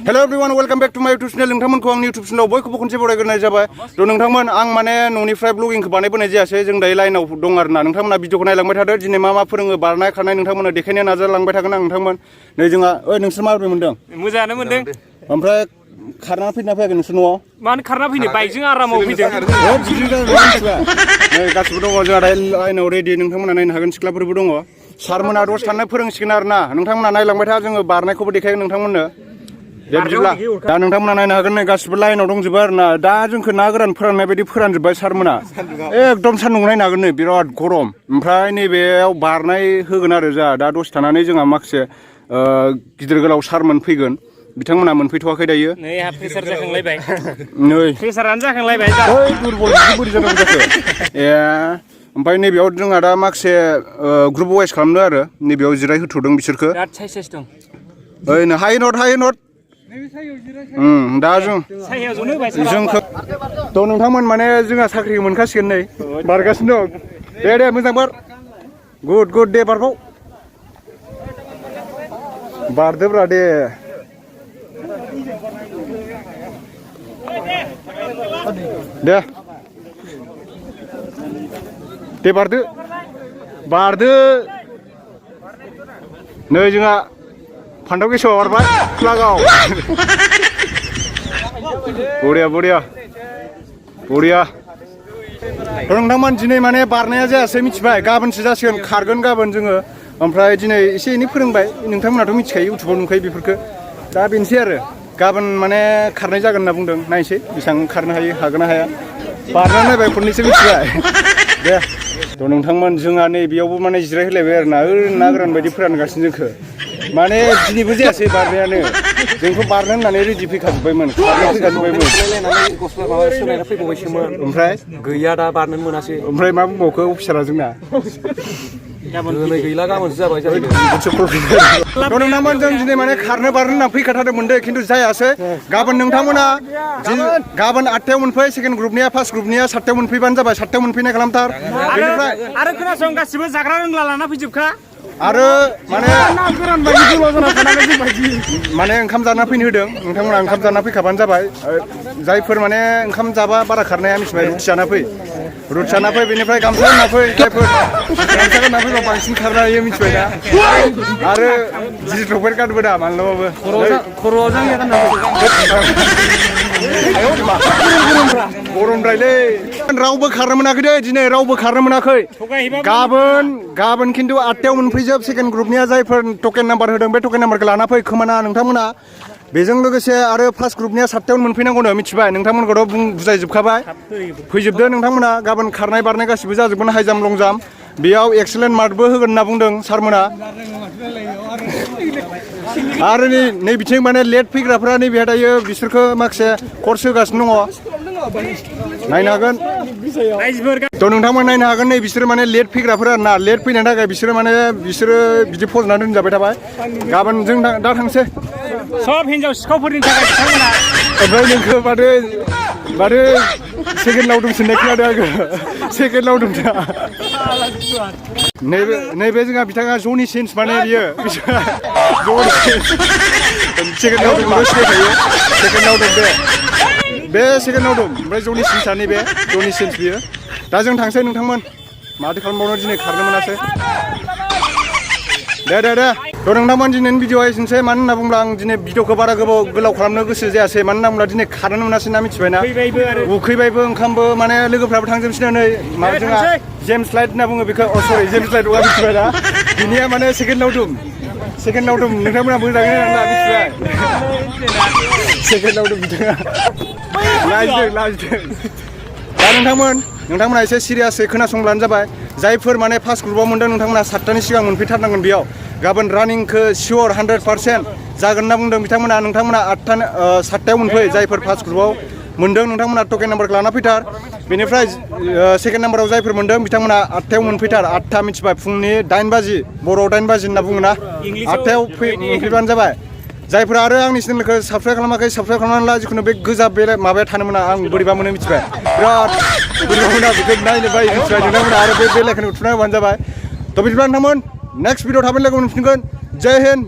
Hello everyone, welcome back to my YouTube channel. नोंथांमोनखौ आंनि YouTube channel बयखौबो खनसे बरायग्रोनाय जाबाय। थ' नोंथांमोन आं माने न'निफ्राय ब्लगिंखौ बानायबोनाय जायासै। जों दायो लाइनाव दं आरोना। नोंथांमोना भिडिअखौ नायलांबाय थादो। दिनै मा फोरोङो बारनाय खारनाय नोंथांमोना देखायनो नाजालांबाय थागोन आं नोंथांमोन। नै जोंहा नोंसोर माबोरै मोनदों? मोजाङानो मोनदों। ओमफ्राय खारना फैना फैयाखै नोंसोर न'आव? मानो खारना फैनो बाइकजों आरामाव फैदों। नै गासिबो दङ जोंहा दायो लाइनाव रेडि नोंथांमोना नायनो हागोन सिख्लाफोरबो दङ। सारमोना दसे थाना फोरोंसिगोन आरोना। नोंथांमोना नायलांबाय था जोङो बारनायखौबो देखायगोन नोंथांमोननो। दे बिदिब्ला दा नोंथांमोना नायनो हागोन नै गासिबो लाइनाव दंजोबो आरोना दा जोंखौ ना गोरान फोराननाय बायदि फोरानजोब्बाय सारमोना एकदम सान्दुं नायनो हागोन नै बिराद गरम ओमफ्राय नैबेयाव बारनाय होगोन आरो जोंहा दा दसे थानानै जोंहा माखासे गिदिर गोलाव सारमोन फैगोन बिथांमोना मोनफैथ'वाखै दायो नै आहा प्रेसार जाखांलायबाय नै प्रेसारानो जाखांलायबाय ओइ दुरबल बोरै जानांगौ जाखो ए ओमफ्राय नैबेयाव जोंहा दा माखासे ग्रुप वाइस खालामदों आरो नैबेयाव जिराय होथ'दों बिसोरखौ बिराद साइज दं ओइ हाय नट दा जोंखौ थ' नोंथांमोन माने जोंहा साख्रि मोनखासिगोन नै बारगासिनो दं दे मोजां बार गुड दे बारबाव बारदोब्रा दे दे बारदो नै जोंहा फान्थाव गेसाव हरबाय फ्लागाव बरिया नोंथांमोन दिनै माने बारनाया जायासै मिथिबाय गाबोनसो जासिगोन खारगोन गाबोन जोङो ओमफ्राय दिनै एसे एनै फोरोंबाय नोंथांमोनाथ' मिथिखायो इउटुबाव नुखायो बेफोरखौ दा बेनोसै आरो गाबोन माने खारनाय जागोन होनना बुंदों नायसै बेसेबां खारनो हायो हागोन ना हाया बारनानै नायबाय खननैसो मिथिबाय दे थ' नोंथांमोन जोंहा नै बेयावबो माने जिरायहोलायबाय आरो ना गोरान बायदि फोरानगासिनो जोंखौ माने दिनैबो जायासै बारनायानो जोंखौ बारनो होननानै रेडि फैखाजोब्बायमोन ओमफ्राय गैया दा बारनो मोनासै ओमफ्राय मा बुंबावखो अफिसारा जोंना दिनै गैला गाबोनसो जाबाय नोंथांमोन जों दिनै माने खारनो बारनो होनना फैखाथारदोंमोन दे खिन्थु जायासै गाबोन नोंथांमोना गाबोन 8टायाव मोनफै सेकेन्ड ग्रुपनिया फार्स्ट ग्रुपनिया 7टायाव मोनफैबानो जाबाय 7टायाव मोनफैनाय खालामथार आरो खोनासं गासिबो जाग्रा रोंला लाना फैजोबखा आरो माने ओंखाम जाना फैनो होदों नोंथांमोना ओंखाम जाना फैखाबानो जाबाय जायफोर माने ओंखाम जाबा बारा खारनाया मिथिबाय रुटि जाना फै बेनिफ्राय गामसा गानना फै जायफोर गामसा गानना फैबा बांसिन खारनो हायो मिथिबाय दा आरो जिद्र'फोर गानबो दा मालाबाबो खर'आव जांगिया गानना गरमद्रायलै रावबो खारनो मोनाखै दे दिनै रावबो खारनो मोनाखै गाबोन खिन्थु 8टायाव मोनफैजोब सेकेन्ड ग्रुपनिया जायफोर टकेन नाम्बार होदों बे टकेन नाम्बारखौ लाना फै खोमाना नोंथांमोना बेजों लोगोसे आरो फार्स्ट ग्रुपनिया 7टायाव मोनफैनांगौनो मिथिबाय नोंथांमोनखौथ' बुजायजोबखाबाय फैजोबदो नोंथांमोना गाबोन खारनाय बारनाय गासिबो जाजोबगोन हाइ जाम्प लं जाम्प बेयाव एक्सेलेन्ट मार्कबो होगोन होनना बुंदों सारमोना आरो नै बिथिं माने लेट फैग्राफोरा नैबे दायो बिसोरखौ माखासे कर्स होगासिनो दङ नायनो हागोन थ' नोंथांमोन नायनो हागोन नै बिसोरो माने लेट फैग्राफोर आरोना लेट फैनो थाखाय बिसोरो बिदि फज'नानै दोनजाबाय थाबाय गाबोन जों दा थांसै सब हिन्जाव सिखावफोरनि थाखाय बिथांमोना ओमफ्राय नोंखौ माथो सेकेन्ड लावदुम सोंनाय खोनादों आङो सेकेन्ड लावदुम नैबे जोंहा बिथाङा जनि सिन्स माने बियो सेकेन्ड लावदुमखौथ' सिनायखायो सेकेन्ड लावदुम बे सेकेन्ड लावदुम ओमफ्राय जनि सिन्सआ नैबे जनि सिन्स बियो दा जों थांसै नोंथांमोन माथो खालामबावनो दिनै खारनो मोनासै दे थ' नोंथांमोन दिनैनि भिडिअआ एसेनोसै मानो होनना बुंब्ला आं दिनै भिडिअखौ बारा गोलाव खालामनो गोसो जायासै मानो होनना बुंब्ला दिनै खारनो मोनासै ना मिथिबायना उखैबायबो ओंखामबो माने लोगोफ्राबो थांजोबसिनो नै माबा जोंहा जेम्स लाइट होनना बुङो बेखौ सरि जेम्स लाइट नङा मिथिबाय दा बिनिया माने सेकेन्ड लावदुम नोंथांमोना मोजाङै नांला मिथिबाय सेकेन्ड लावदुम बिथाङा लाजिदों दा नोंथांमोना एसे सिरियासै खोनासंब्लानो जाबाय जायफोर माने फार्स्ट ग्रुपआव मोनदों नोंथांमोना 7टानि सिगां मोनफैथारनांगोन बेयाव गाबोन रानिंखौ सियर 100% जागोन होनना बुंदों नोंथांमोना 7टायाव मोनफै जायफोर फार्स्ट ग्रुपआव मोनदों नोंथांमोना टकेन नाम्बारखौ लाना फैथार बेनिफ्राय सेकेन्ड नाम्बाराव जायफोर मोनदों बिथांमोना 8टायाव मोनफैथार 8टा मिथिबाय फुंनि 8 बाजि बर'आव 8 बाजि होनना बुङोना 8टायाव मोनफैबानो जाबाय जायफोरा आरो आंनि चेनेलखौ साबस्क्राइब खालामाखै साबस्क्राइब खालामनानै ला जिखुनु बे गोजा बे माबाया थानो मोना आं बोरैबा मोनो मिथिबाय बिराद बोरैबा मोना बेखौ नायनो बायो मिथिबाय नोंथांमोना आरो बे लाइकखौ थुना होबानो जाबाय थ' बिदिब्ला नोंथांमोन नेक्स्ट भिडिअ थाबैनो लोगो मोनफिनगोन जय हिन्द